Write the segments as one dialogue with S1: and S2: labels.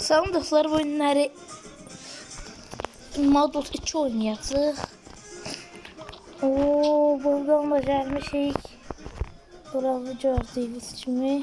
S1: Salam dostlar, bu günləri Modus 2 oynayacağıq. Buradan da gəlmişik. Burada gördüyünüz kimi.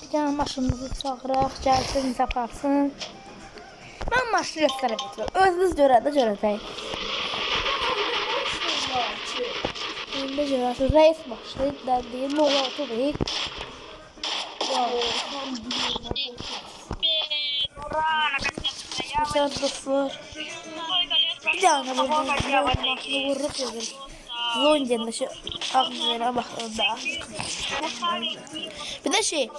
S1: Bir dənə maşınımızı çağıraq, gəlsin, biz aparsın. Mən maşını göstərə getirəm. Özünüz görəcək. İndi görərsiniz, reis maşını deyil, 06 deyil. Mesela dostlar, bir tane maşını vururuq yazır. Zongen'de şu ağzına bakıldı. Bir de şey,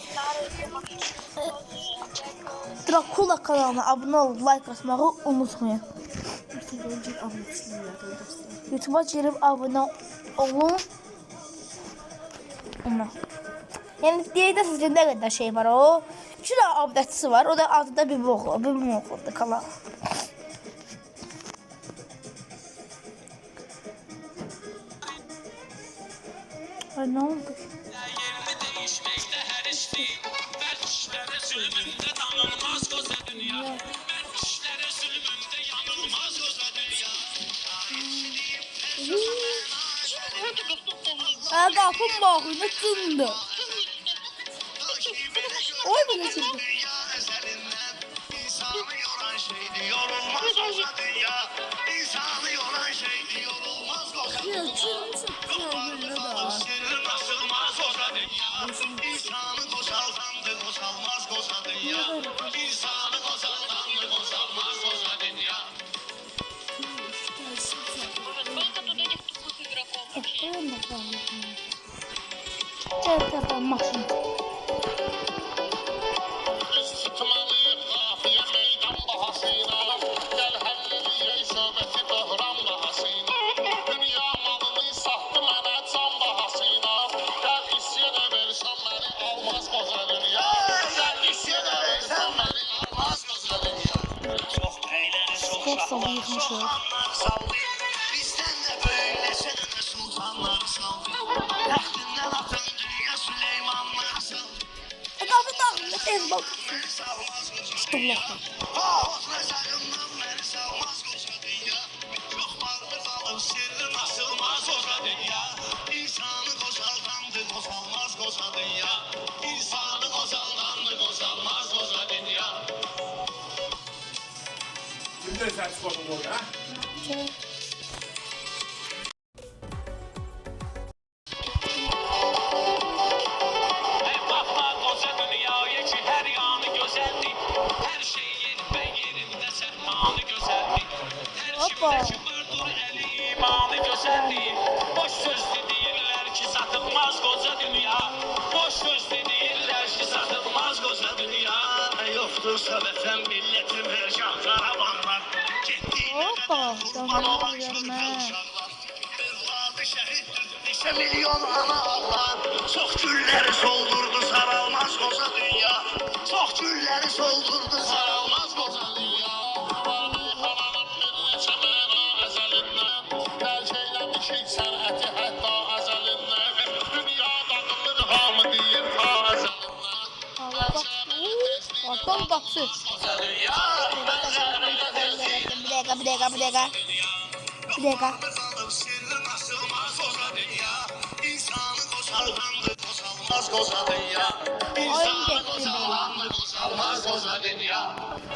S1: Dracula kanalına abone olup like atmayı unutmayın. YouTube'a girip abone olun. Yani diye de sizce ne kadar şey var o. 2 tane abdestisi var. O da adı da bir okuldu kanal. Ay ne oldu? Kapım bağlı tındı. Oy bu ne çıktı? Çok yıkmışlar. Ez bak. Allah'ım.
S2: Boş sözlü değiller ki satılmaz koca dünya. Boş sözlü değiller ki satılmaz koca dünya. Yoktursa vətən milletim her can karavanlar.
S1: Hoppa, tamam görme.
S2: Evladı şehittir, neçə milyon ana ağlar. Çox gülləri soldurdu saralmaz koca dünya. Çox gülləri soldurdu saralmaz koca dünya. Sənəti hətta əzəlindən dünya dağılır hamı deyir əzəlindən.
S1: Adam baksın. Bir dakika.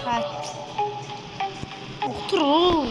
S1: Hadi. Otur oğlum.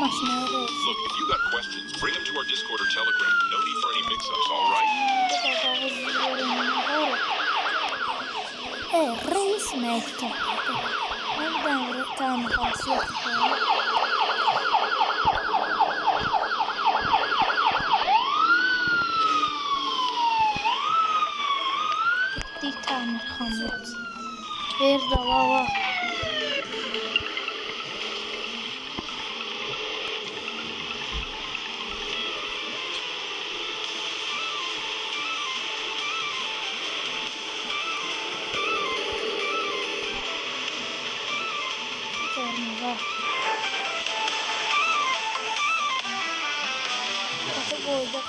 S1: maşına reis.
S3: Look, if you got questions, bring them to our Discord or Telegram. No need for any mix-ups, all right?
S1: Reis mektup. Nereden bir tane kalsı yok. Bir tane kamyon. Ver de baba. Katı koyduk.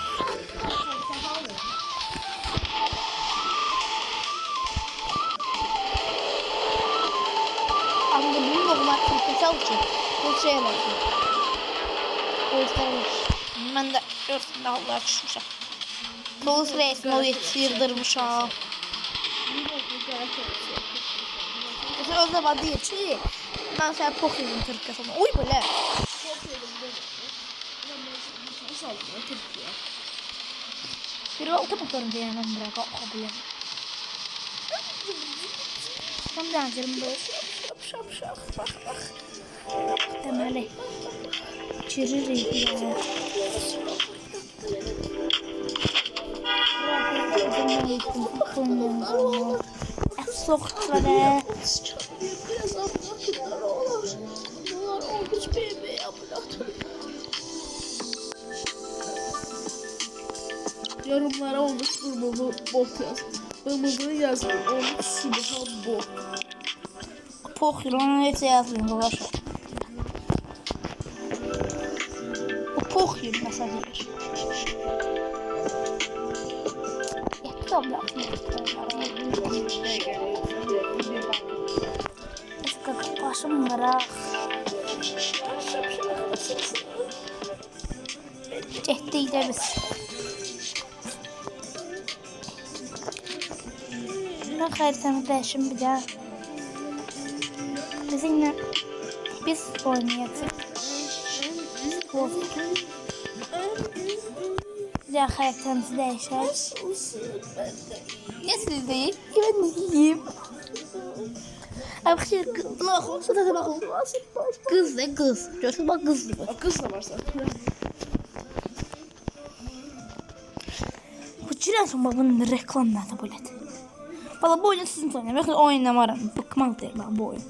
S1: Ama bunun lokma kırkısı alacak. Bu şeye bakıyor. Göstermiş. Ben de görsün Allah düşmüşüm. Polis reisini o yetiştirmişim. Mesela o zaman diyor ki ben sana Pokemon'un Türkiye'sine uy böyle. Bir altı bakarım diye ben bırak kabul et. Ben de ancarım böyle şap bak. Demeli. Çiririk ya. Sokaklara.
S4: Yorumlara olmuş durmalı bot yaz. Bımızını yazmayın. Olmuş subhan bot.
S1: Pokemon neyse yazmayın babacığım. Bu Pokemon mesela diyor. Tamam yapma. Eski başım var ha. Cehdiydi biz. Ben haritamı değişim bir daha. Bizimle biz oynayacağız. Bir daha haritamızı değişeceğiz. Ne siz değil? Ben de yiyeyim. Abi şey bak olsa da bak olsa. Kız ne kız? Görsün bak kız gibi.
S4: Akıl da varsa.
S1: Bu çiren bak bunun reklamlarda böyle. Valla bu oyunu sizin oynayın. Bakın oynamaram. Bıkmak değil ben bu oyun.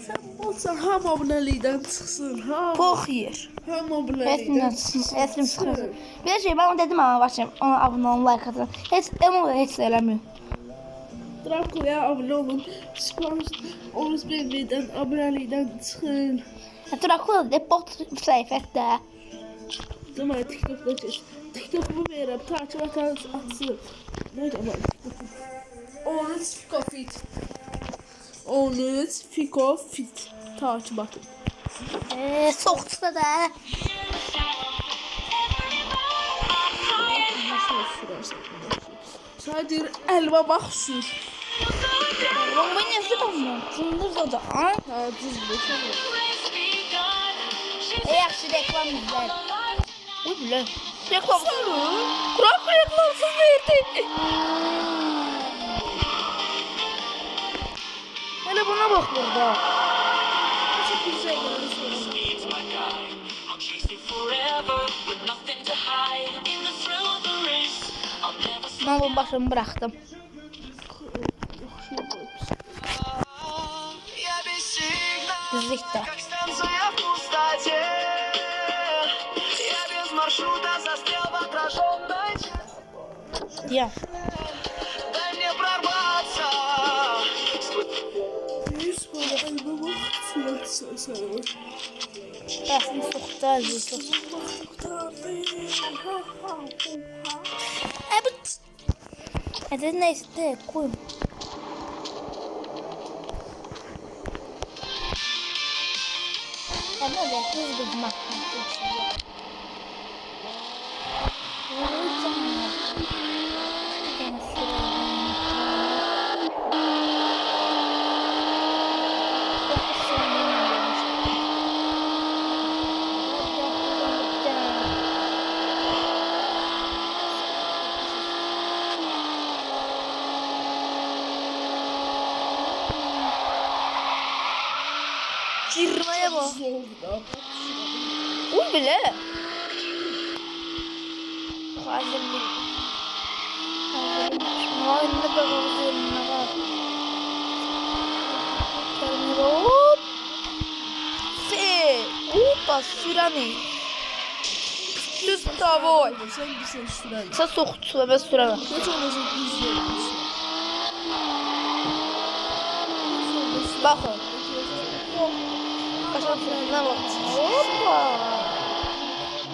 S4: Sen botsan ham abonelikten çıksın.
S1: Pox yer.
S4: Ham abonelikten çıksın.
S1: Eslim çıkırsın. Bir şey ben dedim ama başlayayım. Ona abone olun, like atın. Hiç söylemiyor.
S4: Drakula'ya abone olun. Sponsor Oğuz Bey'den abonelikten çıkın.
S1: Drakula de bot sayfette.
S4: Zaman TikTok'da çeş. TikTok'umu veririm. Takip atsın. Nerede var? Oğuz Fiko Fit. Oğuz Fiko Fit. Takip atın.
S1: Soksa da.
S4: Sadece elma bak sür.
S1: Ben ne yapayım? Zındır da.
S4: Ha düz bir şey.
S1: Yaxşı reklam izler. Bu bile. Reklam. Kurak reklamsız verdi. Hele buna bak burada. Çok güzel
S5: He's my guy. I'll chase you forever with nothing to hide. In the thrill of the race, I'll never stop.
S1: Ben bu başımı bıraktım. Düzlükte.
S2: Как станция в пустоте. Я без маршрута застрял в отраженной.
S1: Ya.
S2: Дай мне прорваться.
S4: Elma bak sür.
S1: Kasım soktu azizim. Evet. Evet neyse koyun. Ama da kız kızmak. Girməyə bax.
S4: Zorda.
S1: Uy belə. Hazırlık. Vay ne kadar güzel ne var. Hop. Hoppa sürəni. Düz tavoy.
S4: Sen gitsen şuraya.
S1: Sən soxutsa və sürənə.
S4: Hiç olmazsa düz yermiş.
S1: Baxın. Qaşan sürənə bak. Hoppa.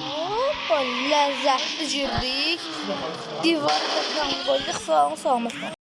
S1: Hoppa ləzzətli girdik. Divardan qoyduq sağını salmışlar.